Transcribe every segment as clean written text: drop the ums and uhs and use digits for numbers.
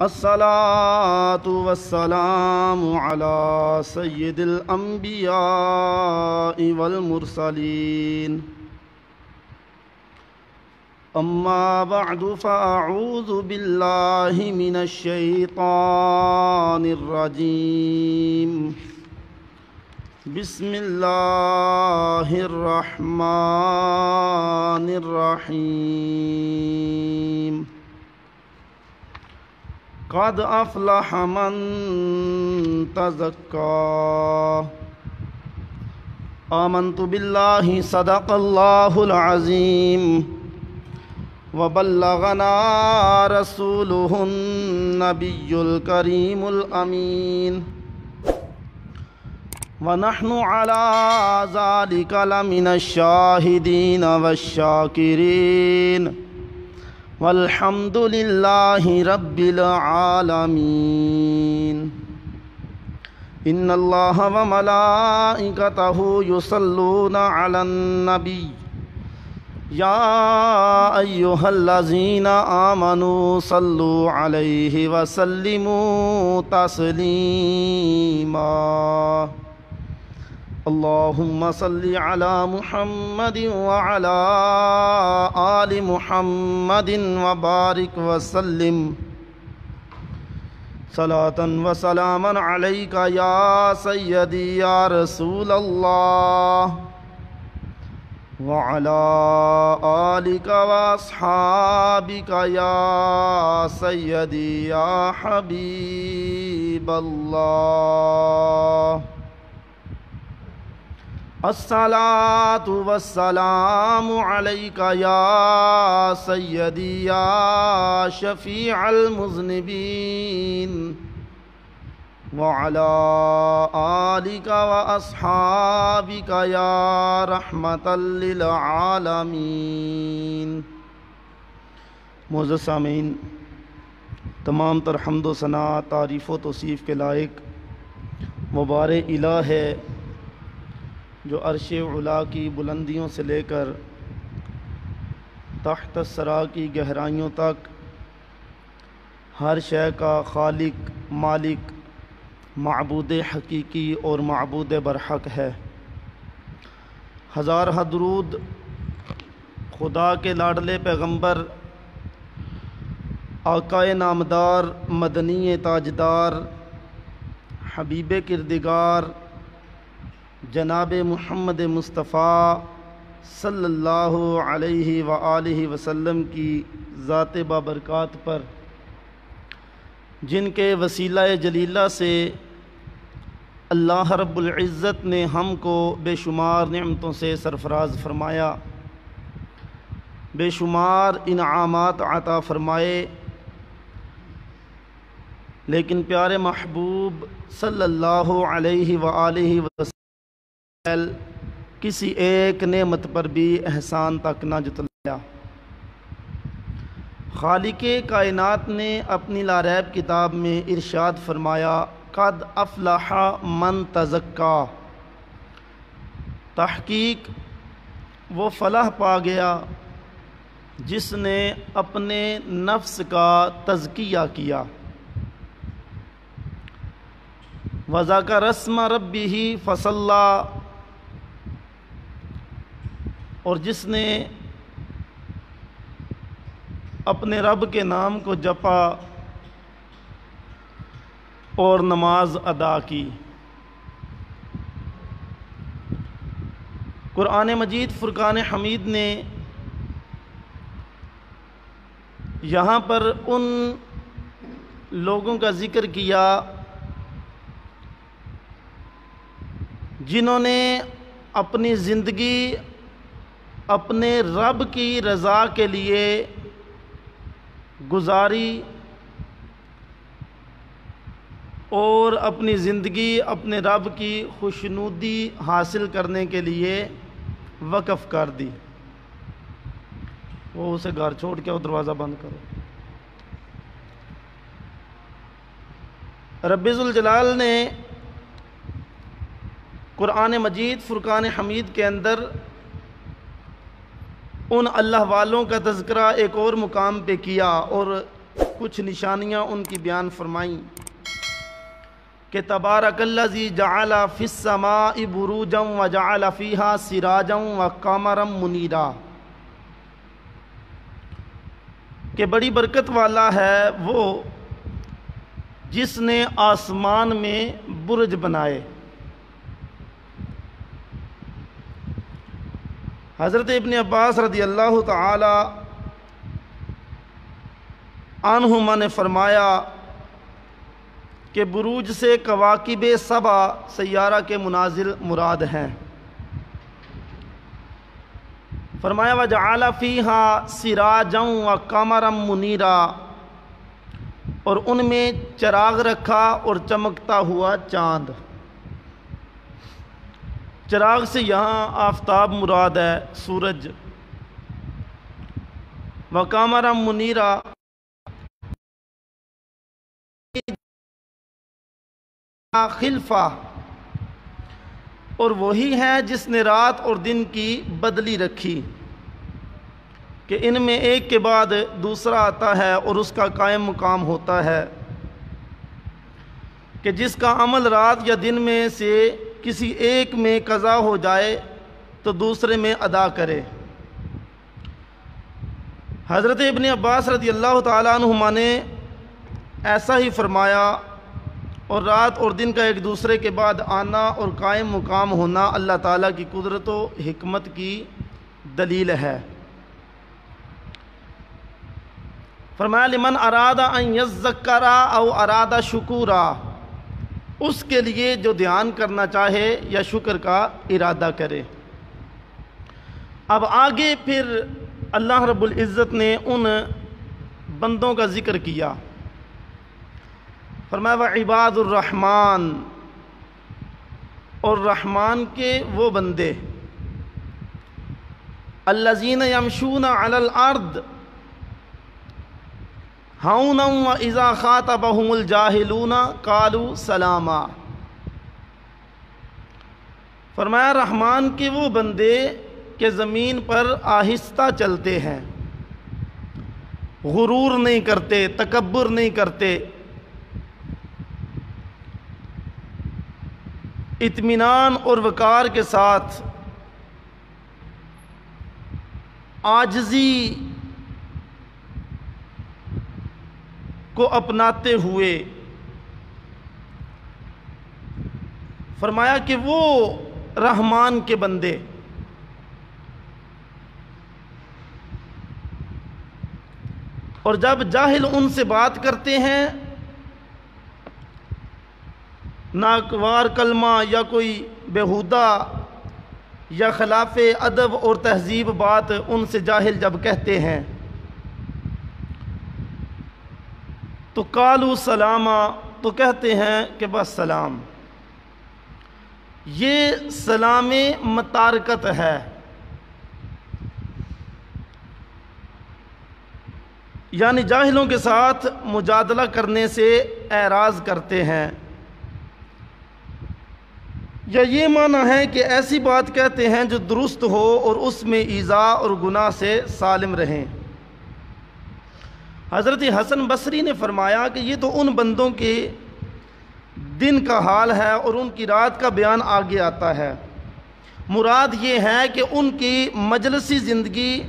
الصلاة والسلام على سيد الأنبياء والمرسلين أما بعد فأعوذ بالله من الشيطان الرجيم بسم الله الرحمن الرحيم قد أفلح من تزكى آمنت بالله صدق الله العظيم وبلغنا رسوله النبي الكريم الأمين ونحن على ذلك لمن الشاهدين والشاكرين والحمد لله رب العالمين إن الله وملائكته يصلون على النبي يا أيها الذين آمنوا صلوا عليه وسلموا تسليما اللهم صل على محمد وعلى آل محمد وبارك وسلم صلاة وسلاما عليك يا سيدي يا رسول الله وعلى آلك وأصحابك يا سيدي يا حبيب الله الصلاة والسلام عليك يا سيدي يا شفيع المذنبين وعلى آلك وأصحابك يا رحمة للعالمين معزز سامعین، تمام تر حمد و ثنا، تعریف و توصیف کے لائق وہ بار الہ ہے جو عرش علا کی بلندیوں سے لے کر تحت الثری کی گہرائیوں تک ہر شے کا خالق، مالک، معبود حقیقی اور معبود برحق ہے۔ ہزارہ درود خدا کے لاڈلے پیغمبر آقائے نامدار، مدنی تاجدار، حبیب کردگار جناب محمد مصطفیٰ صلی اللہ علیہ وآلہ وسلم کی ذات بابرکات پر، جن کے وسیلہ جلیلہ سے اللہ رب العزت نے ہم کو بے شمار نعمتوں سے سرفراز فرمایا، بے شمار انعامات عطا فرمائے، لیکن پیارے محبوب صلی اللہ علیہ وآلہ وسلم کسی ایک نعمت پر بھی احسان تک نہ جتلایا۔ خالق کائنات نے اپنی لاریب کتاب میں ارشاد فرمایا، قد افلح من تزکا، تحقیق وہ فلاح پا گیا جس نے اپنے نفس کا تزکیہ کیا، وذکر اسم ربہ فصلی، اور جس نے اپنے رب کے نام کو جپا اور نماز ادا کی۔ قرآن مجید فرقان حمید نے یہاں پر ان لوگوں کا ذکر کیا جنہوں نے اپنی زندگی اپنے رب کی رضا کے لیے گزاری اور اپنی زندگی اپنے رب کی خوشنودی حاصل کرنے کے لیے وقف کر دی۔ وہ اسے گھر چھوڑ کے وہ دروازہ بند کرو۔ رب ذوالجلال نے قرآن مجید فرقان حمید کے اندر ان اللہ والوں کا تذکرہ ایک اور مقام پہ کیا، اور کچھ نشانیاں ان کی بیان فرمائیں کہ تبارک الذی جعل فی السماء بروجا وجعل فیہا سراجا وقمرا منیرا، کہ بڑی برکت والا ہے وہ جس نے آسمان میں برج بنائے۔ حضرت ابن عباس رضی اللہ تعالی عنہما نے فرمایا کہ بروج سے کواکب سبع سیارہ کے منازل مراد ہیں۔ فرمایا وجعل فیہا سراجا وقمرا منیرا، اور ان میں چراغ رکھا اور چمکتا ہوا چاند۔ چراغ سے یہاں آفتاب مراد ہے، سورج۔ وقمرا منیرا خلفہ، اور وہی ہے جس نے رات اور دن کی بدلی رکھی کہ ان میں ایک کے بعد دوسرا آتا ہے اور اس کا قائم مقام ہوتا ہے، کہ جس کا عمل رات یا دن میں سے کسی ایک میں قضا ہو جائے تو دوسرے میں ادا کرے۔ حضرت ابن عباس رضی اللہ تعالیٰ عنہما نے ایسا ہی فرمایا، اور رات اور دن کا ایک دوسرے کے بعد آنا اور قائم مقام ہونا اللہ تعالیٰ کی قدرت و حکمت کی دلیل ہے۔ فرمایا لمن اراد ان یذکر او اراد شکورا، اس کے لیے جو دھیان کرنا چاہے یا شکر کا ارادہ کرے۔ اب آگے پھر اللہ رب العزت نے ان بندوں کا ذکر کیا۔ فرمایا وعباد الرحمن، اور رحمان کے وہ بندے الذین یمشون علی الارض ہونا واذا خاطبهم الجاہلون قالوا سلاما۔ فرمایا رحمان کے وہ بندے کہ زمین پر آہستہ چلتے ہیں، غرور نہیں کرتے، تکبر نہیں کرتے، اطمینان اور وقار کے ساتھ عاجزی کو اپناتے ہوئے۔ فرمایا کہ وہ رحمان کے بندے اور جب جاہل ان سے بات کرتے ہیں، ناگوار کلمہ یا کوئی بیہودہ یا خلاف ادب اور تہذیب بات ان سے جاہل جب کہتے ہیں تو قالوا سلاما، تو کہتے ہیں کہ بس سلام۔ یہ سلام متارکت ہے، یعنی جاہلوں کے ساتھ مجادلہ کرنے سے اعراض کرتے ہیں، یا یہ معنی ہے کہ ایسی بات کہتے ہیں جو درست ہو اور اس میں ایذاء اور گناہ سے سالم رہیں۔ حضرت حسن بصری نے فرمایا کہ یہ تو ان بندوں کے دن کا حال ہے اور ان کی رات کا بیان آگے آتا ہے۔ مراد یہ ہے کہ ان کی مجلسی زندگی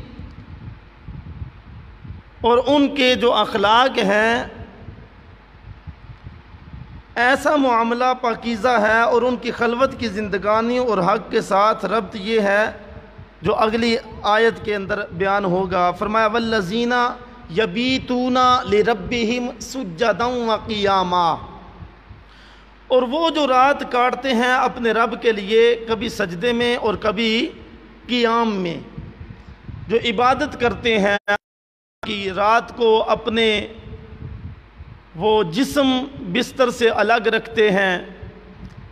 اور ان کے جو اخلاق ہیں ایسا معاملہ پاکیزہ ہے، اور ان کی خلوت کی زندگانی اور حق کے ساتھ ربط یہ ہے جو اگلی آیت کے اندر بیان ہوگا۔ فرمایا والذین یبیتون لربہم سجدا وقیاما، اور وہ جو رات کاٹتے ہیں اپنے رب کے لیے کبھی سجدے میں اور کبھی قیام میں، جو عبادت کرتے ہیں کہ رات کو اپنے وہ جسم بستر سے الگ رکھتے ہیں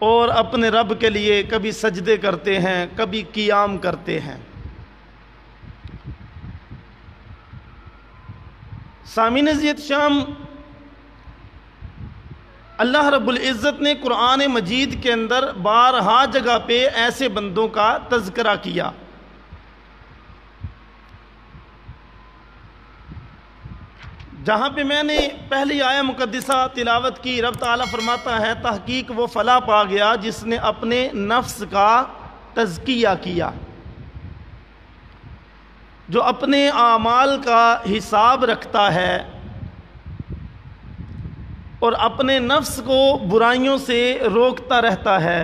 اور اپنے رب کے لیے کبھی سجدے کرتے ہیں کبھی قیام کرتے ہیں۔ سامعین عزیز شام، اللہ رب العزت نے قرآن مجید کے اندر بارہا جگہ پہ ایسے بندوں کا تذکرہ کیا۔ جہاں پہ میں نے پہلی آیہ مقدسہ تلاوت کی، رب تعالیٰ فرماتا ہے تحقیق وہ فلاح پا گیا جس نے اپنے نفس کا تزکیہ کیا، جو اپنے اعمال کا حساب رکھتا ہے اور اپنے نفس کو برائیوں سے روکتا رہتا ہے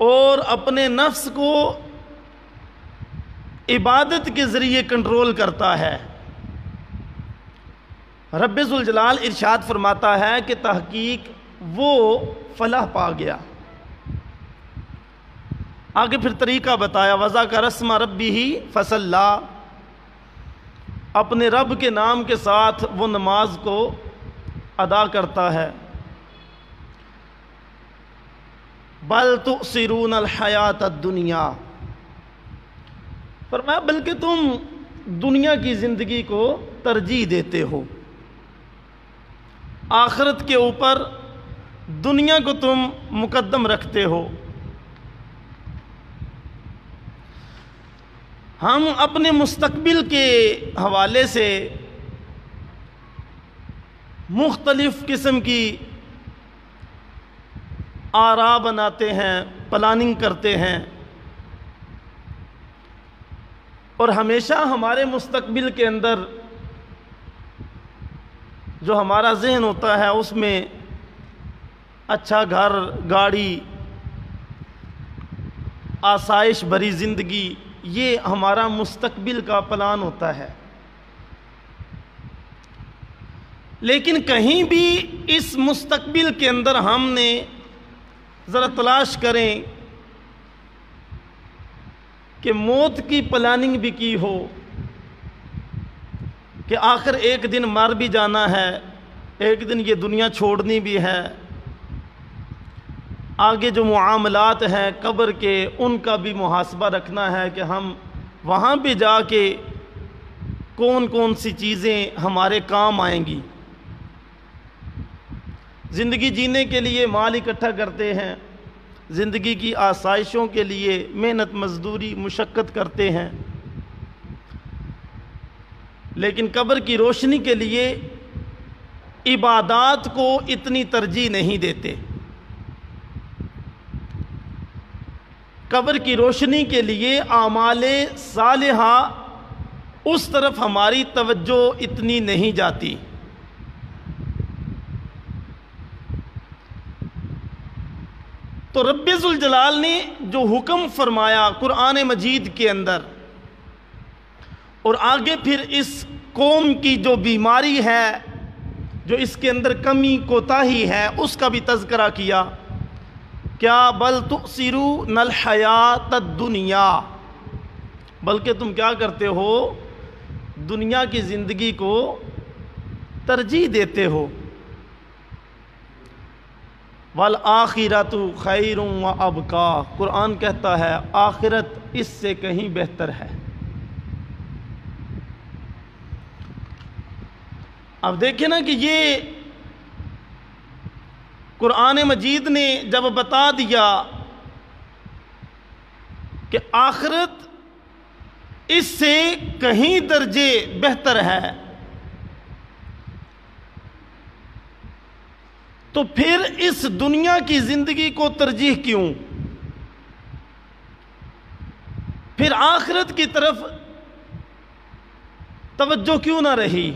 اور اپنے نفس کو عبادت کے ذریعے کنٹرول کرتا ہے۔ رب ذوالجلال ارشاد فرماتا ہے کہ تحقیق وہ فلاح پا گیا۔ آگے پھر طریقہ بتایا، وَذَكَرَ اسْمَ رَبِّهِ فَصَلَّىٰ، اپنے رب کے نام کے ساتھ وہ نماز کو ادا کرتا ہے۔ بَلْ تُؤْثِرُونَ الْحَيَاةَ الدُّنْيَا، فرمایا بلکہ تم دنیا کی زندگی کو ترجیح دیتے ہو، آخرت کے اوپر دنیا کو تم مقدم رکھتے ہو۔ ہم اپنے مستقبل کے حوالے سے مختلف قسم کی آراء بناتے ہیں، پلاننگ کرتے ہیں، اور ہمیشہ ہمارے مستقبل کے اندر جو ہمارا ذہن ہوتا ہے اس میں اچھا گھر، گاڑی، آسائش بھری زندگی، یہ ہمارا مستقبل کا پلان ہوتا ہے۔ لیکن کہیں بھی اس مستقبل کے اندر ہم نے ذرا تلاش کریں کہ موت کی پلاننگ بھی کی ہو کہ آخر ایک دن مر بھی جانا ہے، ایک دن یہ دنیا چھوڑنی بھی ہے، آگے جو معاملات ہیں قبر کے ان کا بھی محاسبہ رکھنا ہے کہ ہم وہاں پہ جا کے کون کون سی چیزیں ہمارے کام آئیں گی۔ زندگی جینے کے لیے مال اکٹھا کرتے ہیں، زندگی کی آسائشوں کے لیے محنت مزدوری مشقت کرتے ہیں، لیکن قبر کی روشنی کے لیے عبادات کو اتنی ترجیح نہیں دیتے۔ قبر کی روشنی کے لیے اعمال صالحہ اس طرف ہماری توجہ اتنی نہیں جاتی۔ تو رب ذوالجلال نے جو حکم فرمایا قرآن مجید کے اندر، اور آگے پھر اس قوم کی جو بیماری ہے، جو اس کے اندر کمی کوتاہی ہے، اس کا بھی تذکرہ کیا۔ کیا بل تؤثرون الحیات الدنیا، بلکہ تم کیا کرتے ہو، دنیا کی زندگی کو ترجیح دیتے ہو۔ والآخرۃ خیر وابقیٰ، قرآن کہتا ہے آخرت اس سے کہیں بہتر ہے۔ اب دیکھیں نا کہ یہ قرآن مجید نے جب بتا دیا کہ آخرت اس سے کہیں درجے بہتر ہے، تو پھر اس دنیا کی زندگی کو ترجیح کیوں؟ پھر آخرت کی طرف توجہ کیوں نہ رہی؟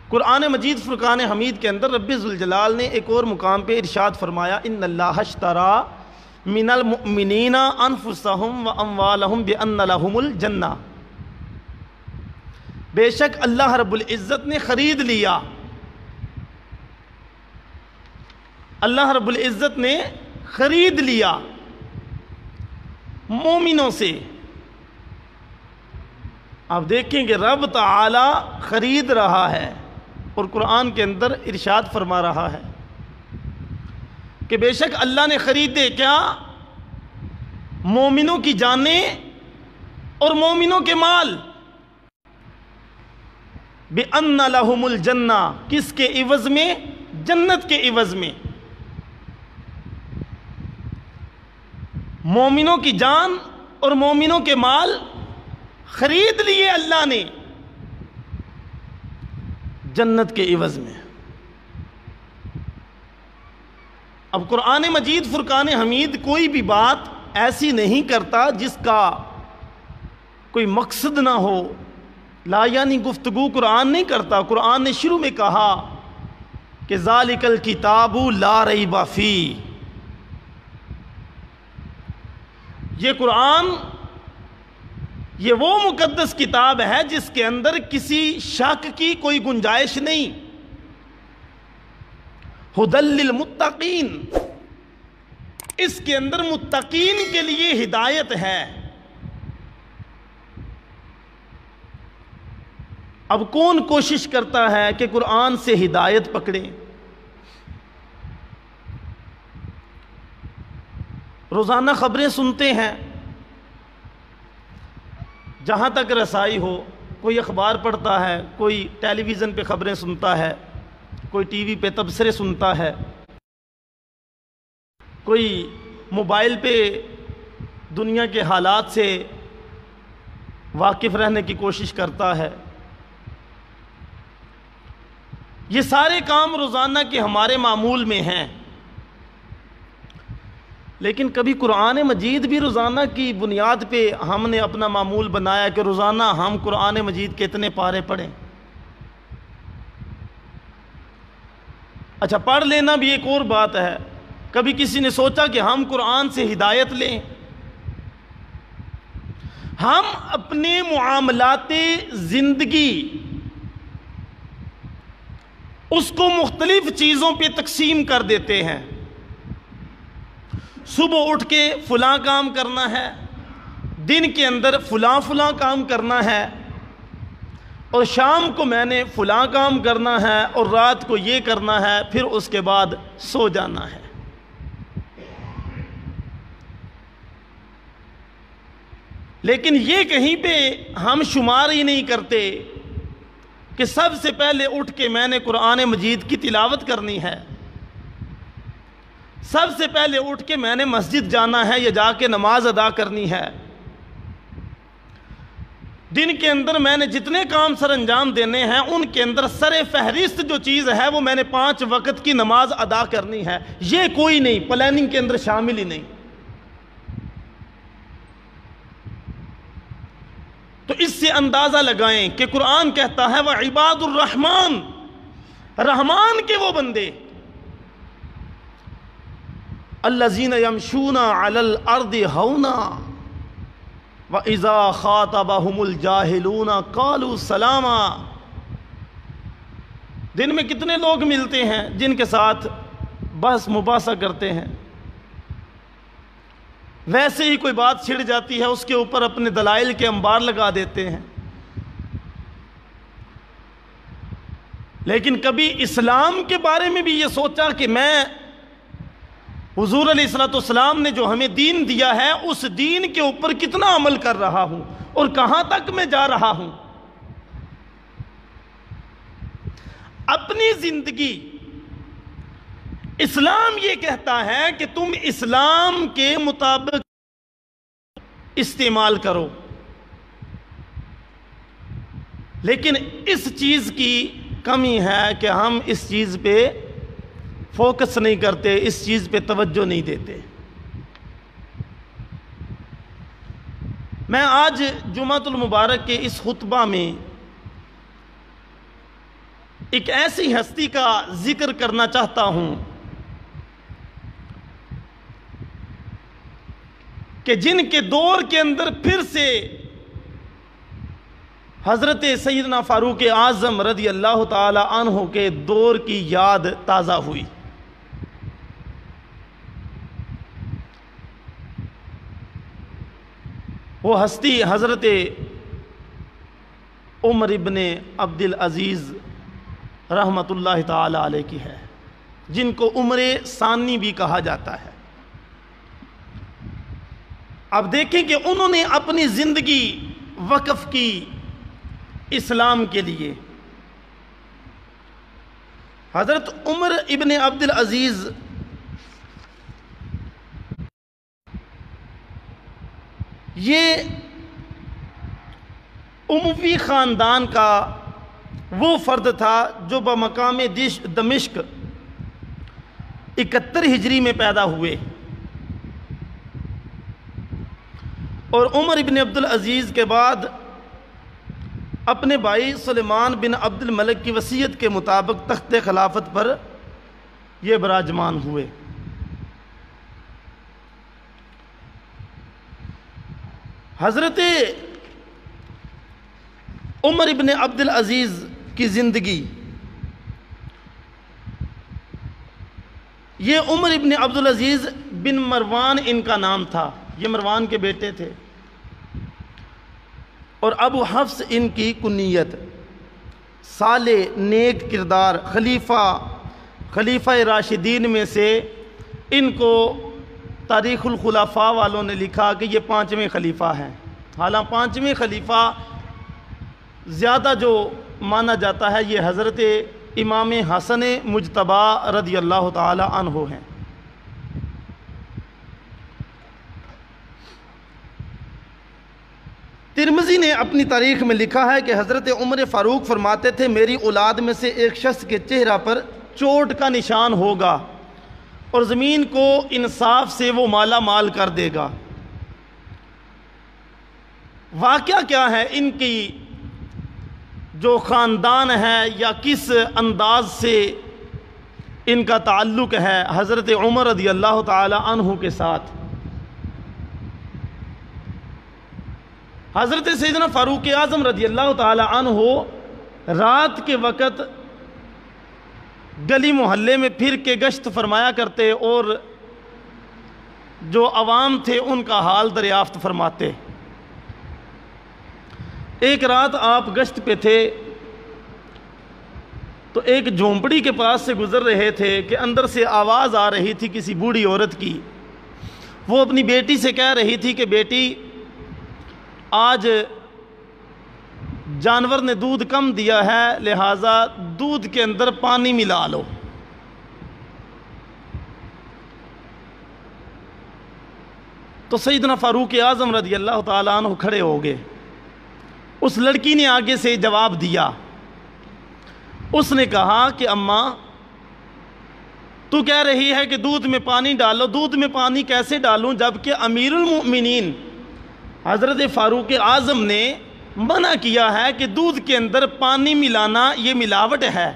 قرآن مجید فرقان حمید کے اندر رب ذوالجلال نے ایک اور مقام پہ ارشاد فرمایا، ان اللہ اشترى من المؤمنین انفسهم واموالهم بان لهم الجنہ، بے شک اللہ رب العزت نے خرید لیا، اللہ رب العزت نے خرید لیا مومنوں سے۔ آپ دیکھیں کہ رب تعالی خرید رہا ہے اور قرآن کے اندر ارشاد فرما رہا ہے کہ بے شک اللہ نے خریدے کیا؟ مومنوں کی جانیں اور مومنوں کے مال، بِأَنَّ لَهُمُ الْجَنَّةَ، کس کے عوض میں؟ جنت کے عوض میں۔ مومنوں کی جان اور مومنوں کے مال خرید لیے اللہ نے جنت کے عوض میں۔ اب قرآن مجید فرقان حمید کوئی بھی بات ایسی نہیں کرتا جس کا کوئی مقصد نہ ہو، لا یعنی گفتگو قرآن نہیں کرتا۔ قرآن نے شروع میں کہا کہ ذالک الکتاب لا ریب فیہ، یہ قرآن یہ وہ مقدس کتاب ہے جس کے اندر کسی شک کی کوئی گنجائش نہیں۔ ھدی للمتقین، اس کے اندر متقین کے لیے ہدایت ہے۔ اب کون کوشش کرتا ہے کہ قرآن سے ہدایت پکڑے؟ روزانہ خبریں سنتے ہیں، جہاں تک رسائی ہو، کوئی اخبار پڑھتا ہے، کوئی ٹیلی ویژن پہ خبریں سنتا ہے، کوئی ٹی وی پہ تبصرے سنتا ہے، کوئی موبائل پہ دنیا کے حالات سے واقف رہنے کی کوشش کرتا ہے۔ یہ سارے کام روزانہ کے ہمارے معمول میں ہیں، لیکن کبھی قرآن مجید بھی روزانہ کی بنیاد پہ ہم نے اپنا معمول بنایا کہ روزانہ ہم قرآن مجید کے اتنے پارے پڑھیں۔ اچھا، پڑھ لینا بھی ایک اور بات ہے۔ کبھی کسی نے سوچا کہ ہم قرآن سے ہدایت لیں؟ ہم اپنے معاملات زندگی اس کو مختلف چیزوں پہ تقسیم کر دیتے ہیں۔ صبح اٹھ کے فلاں کام کرنا ہے، دن کے اندر فلاں کام کرنا ہے، اور شام کو میں نے فلاں کام کرنا ہے، اور رات کو یہ کرنا ہے، پھر اس کے بعد سو جانا ہے۔ لیکن یہ کہیں پہ ہم شمار ہی نہیں کرتے کہ سب سے پہلے اٹھ کے میں نے قرآن مجید کی تلاوت کرنی ہے، سب سے پہلے اٹھ کے میں نے مسجد جانا ہے یا جا کے نماز ادا کرنی ہے۔ دن کے اندر میں نے جتنے کام سر انجام دینے ہیں ان کے اندر سر فہرست جو چیز ہے وہ میں نے 5 وقت کی نماز ادا کرنی ہے۔ یہ کوئی نہیں، پلاننگ کے اندر شامل ہی نہیں۔ تو اس سے اندازہ لگائیں کہ قرآن کہتا ہے وَعِبَادُ الرحمن، رحمان کے وہ بندے الَّذِينَ يَمْشُونَ عَلَى الْأَرْضِ هَوْنًا وَإِذَا خَاطَبَهُمُ الْجَاهِلُونَ قَالُوا سَلَامًا۔ دن میں کتنے لوگ ملتے ہیں جن کے ساتھ بحث مباحثہ کرتے ہیں، ویسے ہی کوئی بات چھڑ جاتی ہے اس کے اوپر اپنے دلائل کے انبار لگا دیتے ہیں۔ لیکن کبھی اسلام کے بارے میں بھی یہ سوچا کہ میں حضور علیہ السلام نے جو ہمیں دین دیا ہے اس دین کے اوپر کتنا عمل کر رہا ہوں اور کہاں تک میں جا رہا ہوں؟ اپنی زندگی اسلام یہ کہتا ہے کہ تم اسلام کے مطابق استعمال کرو، لیکن اس چیز کی کمی ہے کہ ہم اس چیز پہ فوکس نہیں کرتے، اس چیز پہ توجہ نہیں دیتے۔ میں آج جمعۃ المبارک کے اس خطبہ میں ایک ایسی ہستی کا ذکر کرنا چاہتا ہوں کہ جن کے دور کے اندر پھر سے حضرت سیدنا فاروق اعظم رضی اللہ تعالی عنہ کے دور کی یاد تازہ ہوئی۔ وہ ہستی حضرت عمر ابن عبد العزیز رحمۃ اللہ تعالی علیہ کی ہے، جن کو عمر ثانی بھی کہا جاتا ہے۔ اب دیکھیں کہ انہوں نے اپنی زندگی وقف کی اسلام کے لیے۔ حضرت عمر ابن عبد العزیز یہ اموی خاندان کا وہ فرد تھا جو بمقام دمشق 71 ہجری میں پیدا ہوئے، اور عمر ابن عبد العزیز کے بعد اپنے بھائی سلیمان بن عبد الملک کی وصیت کے مطابق تخت خلافت پر یہ براجمان ہوئے۔ حضرت عمر ابن عبد العزیز کی زندگی، یہ عمر ابن عبد العزیز بن مروان ان کا نام تھا، یہ مروان کے بیٹے تھے، اور ابو حفص ان کی کنیت، صالح نیک کردار، خلیفہ راشدین میں سے ان کو تاریخ الخلفاء والوں نے لکھا کہ یہ 5ویں خلیفہ ہیں۔ حالانکہ 5ویں خلیفہ زیادہ جو مانا جاتا ہے یہ حضرت امام حسن مجتبی رضی اللہ تعالی عنہ ہیں۔ ترمذی نے اپنی تاریخ میں لکھا ہے کہ حضرت عمر فاروق فرماتے تھے میری اولاد میں سے ایک شخص کے چہرہ پر چوٹ کا نشان ہوگا اور زمین کو انصاف سے وہ مالا مال کر دے گا۔ واقعہ کیا ہے ان کی جو خاندان ہے یا کس انداز سے ان کا تعلق ہے حضرت عمر رضی اللہ تعالی عنہ کے ساتھ؟ حضرت سیدنا فاروق اعظم رضی اللہ تعالی عنہ رات کے وقت گلی محلے میں پھر کے گشت فرمایا کرتے اور جو عوام تھے ان کا حال دریافت فرماتے۔ ایک رات آپ گشت پہ تھے تو ایک جھونپڑی کے پاس سے گزر رہے تھے کہ اندر سے آواز آ رہی تھی کسی بوڑھی عورت کی۔ وہ اپنی بیٹی سے کہہ رہی تھی کہ بیٹی آج جانور نے دودھ کم دیا ہے لہٰذا دودھ کے اندر پانی ملا لو۔ تو سیدنا فاروق اعظم رضی اللہ تعالیٰ عنہ کھڑے ہو گئے۔ اس لڑکی نے آگے سے جواب دیا، اس نے کہا کہ اماں تو کہہ رہی ہے کہ دودھ میں پانی ڈالو، دودھ میں پانی کیسے ڈالوں جبکہ امیر المؤمنین حضرت فاروق اعظم نے منع کیا ہے کہ دودھ کے اندر پانی ملانا یہ ملاوٹ ہے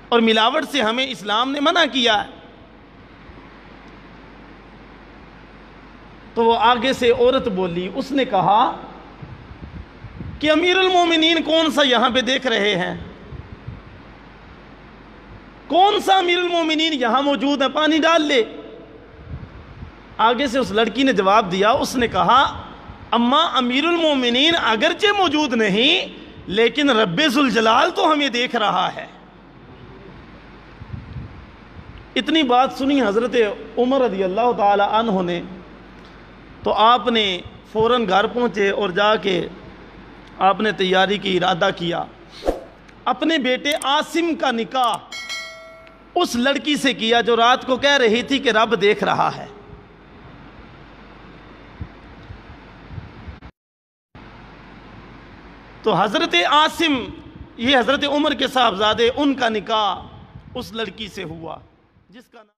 اور ملاوٹ سے ہمیں اسلام نے منع کیا ہے۔ تو وہ آگے سے عورت بولی، اس نے کہا کہ امیر المومنین کون سا یہاں پہ دیکھ رہے ہیں؟ کون سا امیر المومنین یہاں موجود ہے؟ پانی ڈال لے۔ آگے سے اس لڑکی نے جواب دیا، اس نے کہا اماں امیر المومنین اگرچہ موجود نہیں لیکن رب ذوالجلال تو ہمیں دیکھ رہا ہے۔ اتنی بات سنی حضرت عمر رضی اللہ تعالی عنہ نے تو آپ نے فوراً گھر پہنچے اور جا کے آپ نے تیاری کی، ارادہ کیا۔ اپنے بیٹے عاصم کا نکاح اس لڑکی سے کیا جو رات کو کہہ رہی تھی کہ رب دیکھ رہا ہے۔ تو حضرت عاصم یہ حضرت عمر کے صاحبزادے ان کا نکاح اس لڑکی سے ہوا جس کا نام